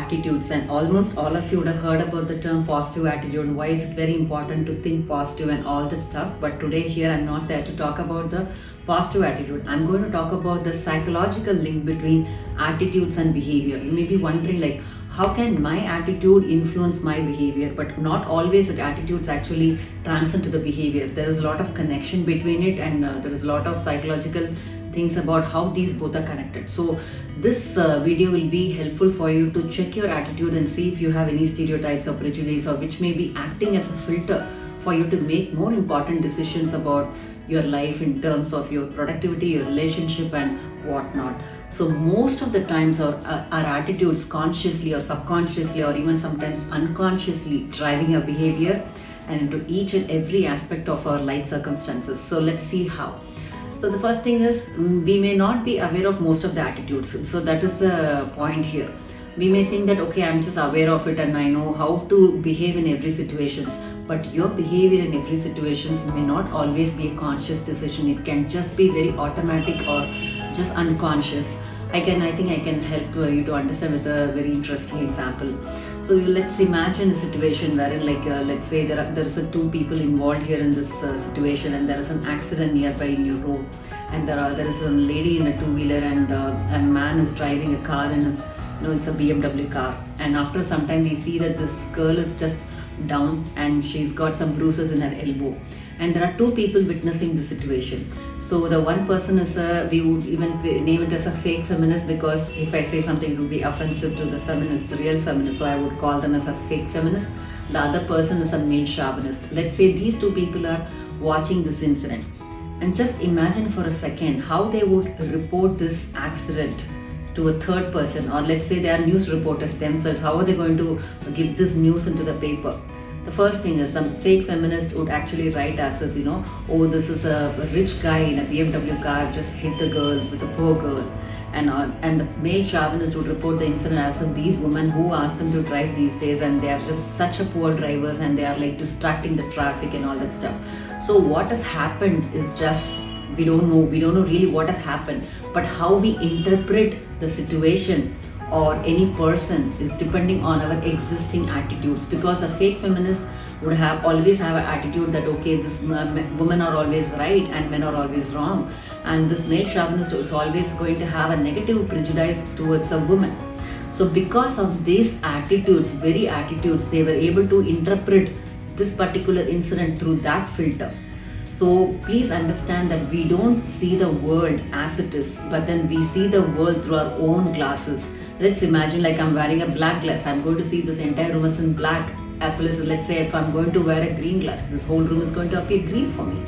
attitudes, and almost all of you would have heard about the term positive attitude and why is it very important to think positive and all that stuff. But today here I'm not there to talk about the positive attitude. I'm going to talk about the psychological link between attitudes and behavior. You may be wondering, like, how can my attitude influence my behavior? But not always that attitudes actually transcend to the behavior. There is a lot of connection between it, and there is a lot of psychological things about how these both are connected. So this video will be helpful for you to check your attitude and see if you have any stereotypes or prejudice, or which may be acting as a filter for you to make more important decisions about your life in terms of your productivity, your relationship, and whatnot. So most of the times our attitudes, consciously or subconsciously or even sometimes unconsciously, driving our behavior and into each and every aspect of our life circumstances. So let's see how. So the first thing is, we may not be aware of most of the attitudes. So that is the point here. We may think that, okay, I'm just aware of it and I know how to behave in every situation. But your behavior in every situation may not always be a conscious decision. It can just be very automatic or just unconscious. I think I can help you to understand with a very interesting example. So let's imagine a situation wherein, like, let's say there is two people involved here in this situation, and there is an accident nearby in your road, and there is a lady in a two-wheeler, and a man is driving a car in his, it's a BMW car, and after some time we see that this girl is just down and she's got some bruises in her elbow, and there are two people witnessing the situation. So the one person is we would even name it as a fake feminist, because if I say something it would be offensive to the feminists, real feminists, so I would call them as a fake feminist. The other person is a male chauvinist. Let's say these two people are watching this incident, and just imagine for a second how they would report this accident to a third person, or let's say they are news reporters themselves. How are they going to give this news into the paper? The first thing is, some fake feminist would actually write as if, oh, this is a rich guy in a BMW car just hit the girl with a poor girl. And the male chauvinist would report the incident as if these women who ask them to drive these days, and they are just such a poor drivers, and they are like distracting the traffic and all that stuff. So what has happened is just, we don't know really what has happened, but how we interpret the situation or any person is depending on our existing attitudes. Because a fake feminist would always have an attitude that, okay, this women are always right and men are always wrong, and this male chauvinist is always going to have a negative prejudice towards a woman. So because of these attitudes, very attitudes, they were able to interpret this particular incident through that filter. So please understand that we don't see the world as it is, but then we see the world through our own glasses. Let's imagine, like, I'm wearing a black glass. I'm going to see this entire room as in black, as well as, let's say, if I'm going to wear a green glass, this whole room is going to appear green for me.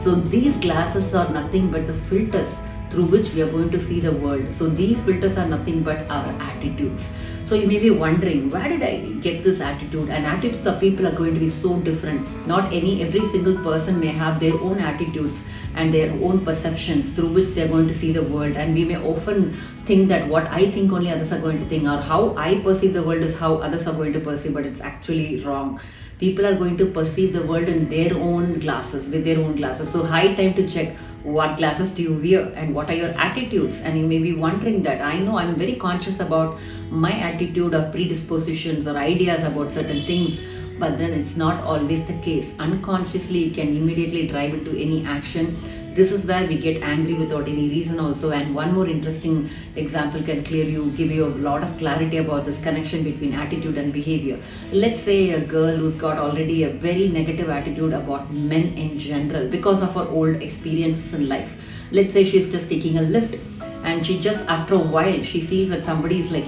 So these glasses are nothing but the filters through which we are going to see the world. So these filters are nothing but our attitudes. So you may be wondering, where did I get this attitude? And attitudes of people are going to be so different. Not every single person may have their own attitudes and their own perceptions through which they are going to see the world. And we may often think that what I think only others are going to think, or how I perceive the world is how others are going to perceive, but it's actually wrong. People are going to perceive the world in their own glasses, with their own glasses. So high time to check, what glasses do you wear and what are your attitudes? And you may be wondering that, I know I'm very conscious about my attitude or predispositions or ideas about certain things, but then it's not always the case. Unconsciously you can immediately drive into any action. This is where we get angry without any reason also. And one more interesting example can give you a lot of clarity about this connection between attitude and behavior. Let's say a girl who's got already a very negative attitude about men in general because of her old experiences in life. Let's say she's just taking a lift, and she just, after a while, she feels that somebody is, like,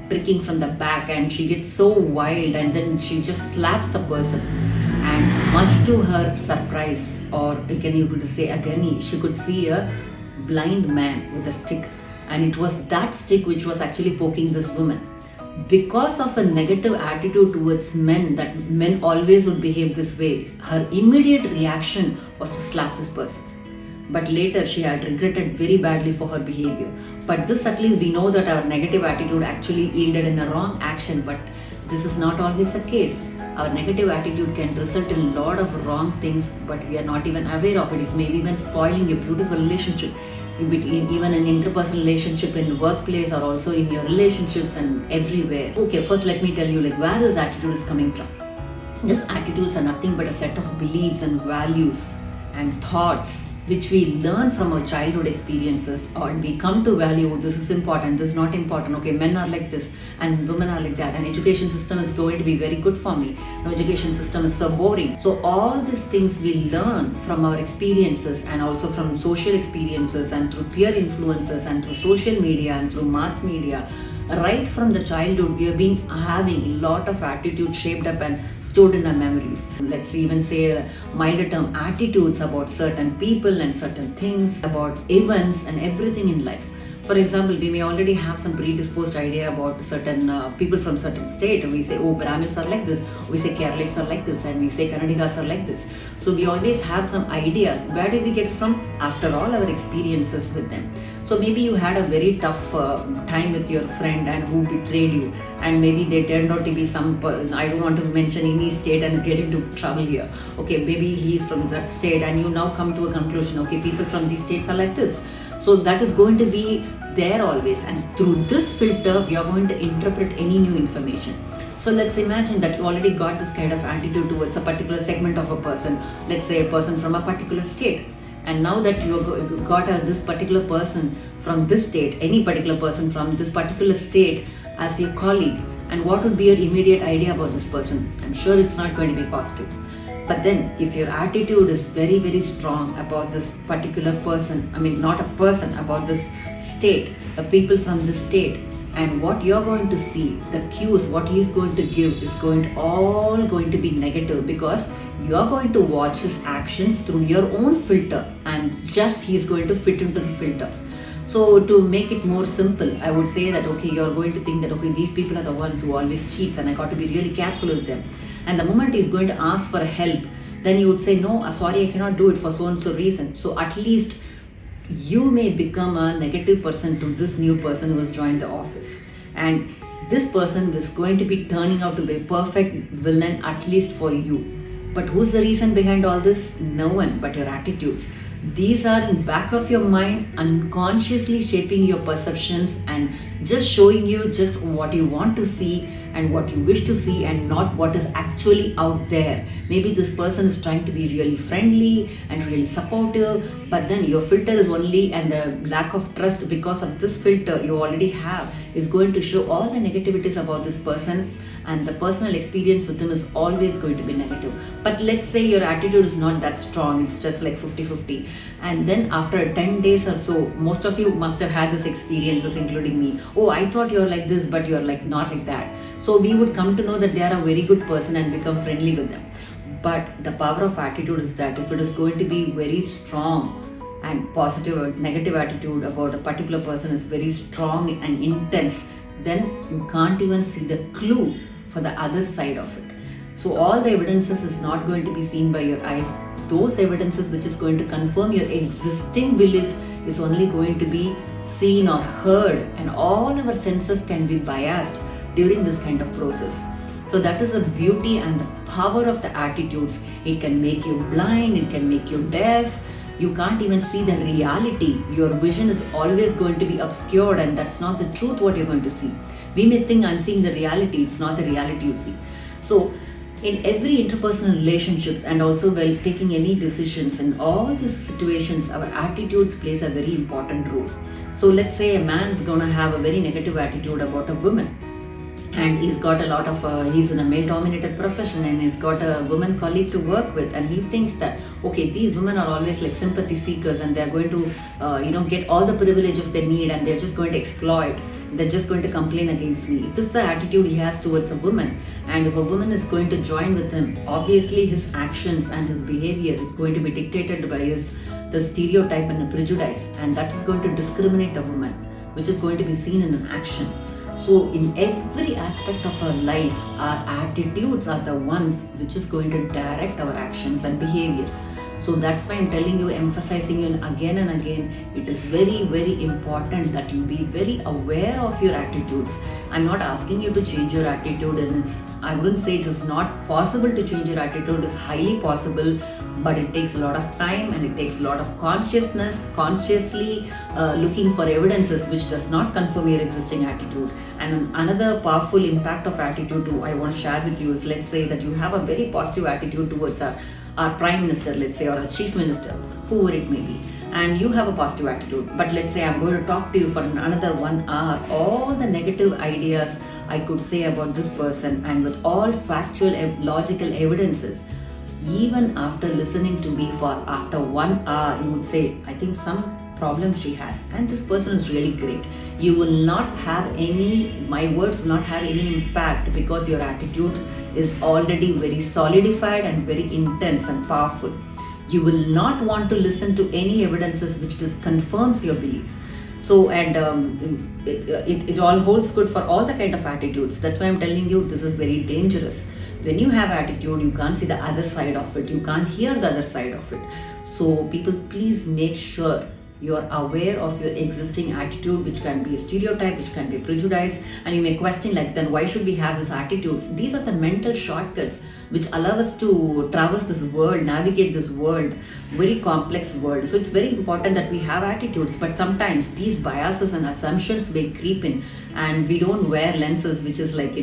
pricking from the back, and she gets so wild, and then she just slaps the person. And much to her surprise, or you can even say agony, she could see a blind man with a stick, and it was that stick which was actually poking this woman. Because of a negative attitude towards men, that men always would behave this way, her immediate reaction was to slap this person. But later she had regretted very badly for her behavior. But this, at least we know that our negative attitude actually yielded in a wrong action, but this is not always the case. Our negative attitude can result in a lot of wrong things, but we are not even aware of it. It may be even spoiling a beautiful relationship, in between, even an interpersonal relationship in workplace or also in your relationships and everywhere. Okay, first let me tell you like where this attitude is coming from. These attitudes are nothing but a set of beliefs and values and thoughts which we learn from our childhood experiences, or we come to value, oh, this is important, this is not important, okay, men are like this and women are like that, and education system is going to be very good for me, no, education system is so boring. So all these things we learn from our experiences and also from social experiences and through peer influences and through social media and through mass media. Right from the childhood we have been having a lot of attitude shaped up and stored in our memories. Let's even say milder term attitudes about certain people and certain things, about events and everything in life. For example, we may already have some predisposed idea about certain people from certain state. We say, oh, Brahmins are like this, we say Keralites are like this, and we say Kannadigas are like this. So we always have some ideas. Where did we get it from? After all our experiences with them. So maybe you had a very tough time with your friend and who betrayed you, and maybe they turned out to be some, I don't want to mention any state and get into trouble here. Okay, maybe he's from that state and you now come to a conclusion, okay, people from these states are like this. So that is going to be there always, and through this filter we are going to interpret any new information. So let's imagine that you already got this kind of attitude towards a particular segment of a person, let's say a person from a particular state. And now that you got this particular person from this state, any particular person from this particular state as your colleague, and what would be your immediate idea about this person? I'm sure it's not going to be positive. But then if your attitude is very, very strong about this particular person, I mean not a person, about this state, the people from this state, and what you're going to see, the cues, what he's going to give is all going to be negative, because you're going to watch his actions through your own filter and just he's going to fit into the filter. So to make it more simple, I would say that okay, you're going to think that okay, these people are the ones who always cheat and I got to be really careful with them. And the moment he's going to ask for help, then you would say, no, sorry, I cannot do it for so and so reason. So at least you may become a negative person to this new person who has joined the office. And this person is going to be turning out to be a perfect villain, at least for you. But who's the reason behind all this? No one but your attitudes. These are in back of your mind, unconsciously shaping your perceptions and just showing you just what you want to see and what you wish to see, and not what is actually out there. Maybe this person is trying to be really friendly and really supportive, but then your filter is only, and the lack of trust because of this filter you already have is going to show all the negativities about this person, and the personal experience with them is always going to be negative. But let's say your attitude is not that strong, it's just like 50-50, and then after 10 days or so, most of you must have had this experiences, including me. Oh, I thought you're like this, but you're like not like that. So we would come to know that they are a very good person and become friendly with them. But the power of attitude is that if it is going to be very strong and positive or negative attitude about a particular person is very strong and intense, then you can't even see the clue for the other side of it. So all the evidences is not going to be seen by your eyes. Those evidences which is going to confirm your existing belief is only going to be seen or heard, and all our senses can be biased during this kind of process. So that is the beauty and the power of the attitudes. It can make you blind, it can make you deaf, you can't even see the reality. Your vision is always going to be obscured, and that's not the truth what you're going to see. We may think I'm seeing the reality, it's not the reality you see. So in every interpersonal relationships, and also while taking any decisions in all these situations, our attitudes plays a very important role. So let's say a man is going to have a very negative attitude about a woman, and he's got a lot of he's in a male dominated profession and he's got a woman colleague to work with, and he thinks that okay, these women are always like sympathy seekers and they're going to get all the privileges they need, and they're just going to exploit, they're just going to complain against me. If this is the attitude he has towards a woman, and if a woman is going to join with him, obviously his actions and his behavior is going to be dictated by the stereotype and the prejudice, and that is going to discriminate a woman, which is going to be seen in an action. So in every aspect of our life, our attitudes are the ones which is going to direct our actions and behaviors. So that's why I'm telling you, emphasizing you again and again, it is very, very important that you be very aware of your attitudes. I'm not asking you to change your attitude, and I wouldn't say it is not possible to change your attitude. It's highly possible, but it takes a lot of time and it takes a lot of consciousness, consciously looking for evidences which does not confirm your existing attitude. And another powerful impact of attitude too, I want to share with you is, let's say that you have a very positive attitude towards our prime minister, let's say, or a chief minister, whoever it may be, and you have a positive attitude. But let's say I'm going to talk to you for another 1 hour, all the negative ideas I could say about this person, and with all factual, logical evidences, even after listening to me for after 1 hour, you would say, I think some problem she has, and this person is really great. You will not have my words will not have any impact, because your attitude is already very solidified and very intense and powerful. You will not want to listen to any evidences which just confirms your beliefs. So, and it all holds good for all the kind of attitudes. That's why I'm telling you, this is very dangerous. When you have attitude, you can't see the other side of it, you can't hear the other side of it. So people, please make sure you are aware of your existing attitude, which can be a stereotype, which can be a prejudice. And you may question, like, then why should we have these attitudes? These are the mental shortcuts which allow us to traverse this world, navigate this world, very complex world. So it's very important that we have attitudes, but sometimes these biases and assumptions may creep in, and we don't wear lenses which is like,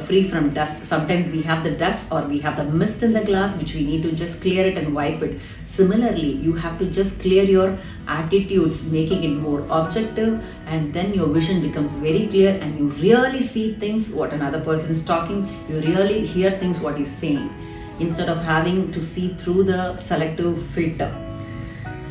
free from dust. Sometimes we have the dust, or we have the mist in the glass, which we need to just clear it and wipe it. Similarly, you have to just clear your attitudes, making it more objective, and then your vision becomes very clear, and you really see things what another person is talking, you really hear things what he's saying, instead of having to see through the selective filter.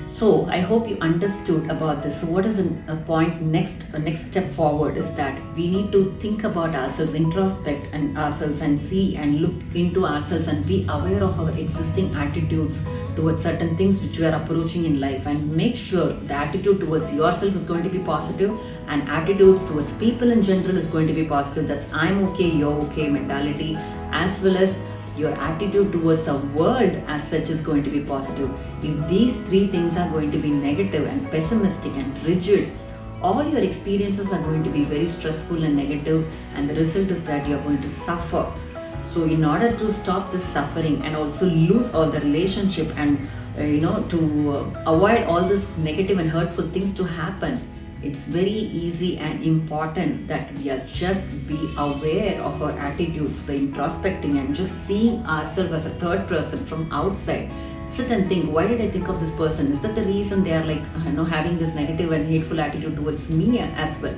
So I hope you understood about this. So what is a point next step forward is that we need to think about ourselves, introspect and ourselves, and see and look into ourselves and be aware of our existing attitudes towards certain things which we are approaching in life, and make sure the attitude towards yourself is going to be positive, and attitudes towards people in general is going to be positive. That's I'm okay, you're okay mentality, as well as your attitude towards the world as such is going to be positive. If these three things are going to be negative and pessimistic and rigid, all your experiences are going to be very stressful and negative, and the result is that you are going to suffer. So in order to stop this suffering and also lose all the relationship, and to avoid all this negative and hurtful things to happen, it's very easy and important that we are just be aware of our attitudes by introspecting and just seeing ourselves as a third person from outside. Sit and think, why did I think of this person? Is that the reason they are like having this negative and hateful attitude towards me as well?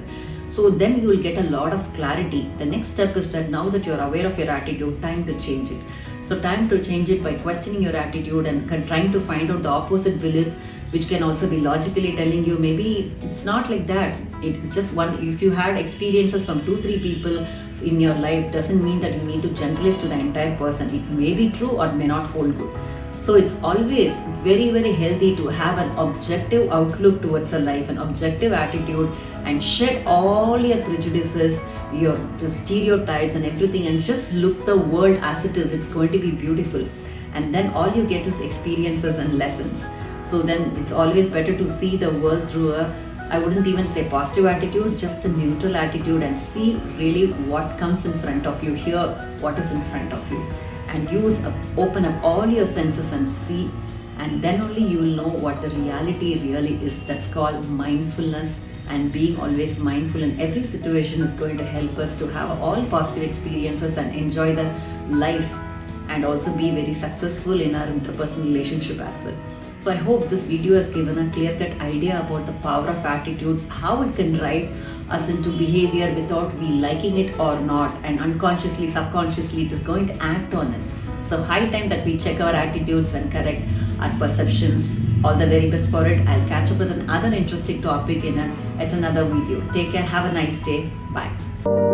So then you will get a lot of clarity. The next step is that now that you're aware of your attitude, time to change it. So time to change it by questioning your attitude and trying to find out the opposite beliefs, which can also be logically telling you maybe it's not like that. It just if you had experiences from 2-3 people in your life, doesn't mean that you need to generalize to the entire person. It may be true or may not hold good. So it's always very, very healthy to have an objective outlook towards a life, an objective attitude, and shed all your prejudices, your stereotypes and everything, and just look the world as it is. It's going to be beautiful. And then all you get is experiences and lessons. So then it's always better to see the world through I wouldn't even say positive attitude, just a neutral attitude, and see really what comes in front of you, hear what is in front of you, and open up all your senses and see, and then only you will know what the reality really is. That's called mindfulness, and being always mindful in every situation is going to help us to have all positive experiences and enjoy the life, and also be very successful in our interpersonal relationship as well. So I hope this video has given a clear-cut idea about the power of attitudes, how it can drive us into behavior without we liking it or not, and unconsciously, subconsciously it is going to act on us. So high time that we check our attitudes and correct our perceptions. All the very best for it. I'll catch up with another interesting topic at another video. Take care. Have a nice day. Bye.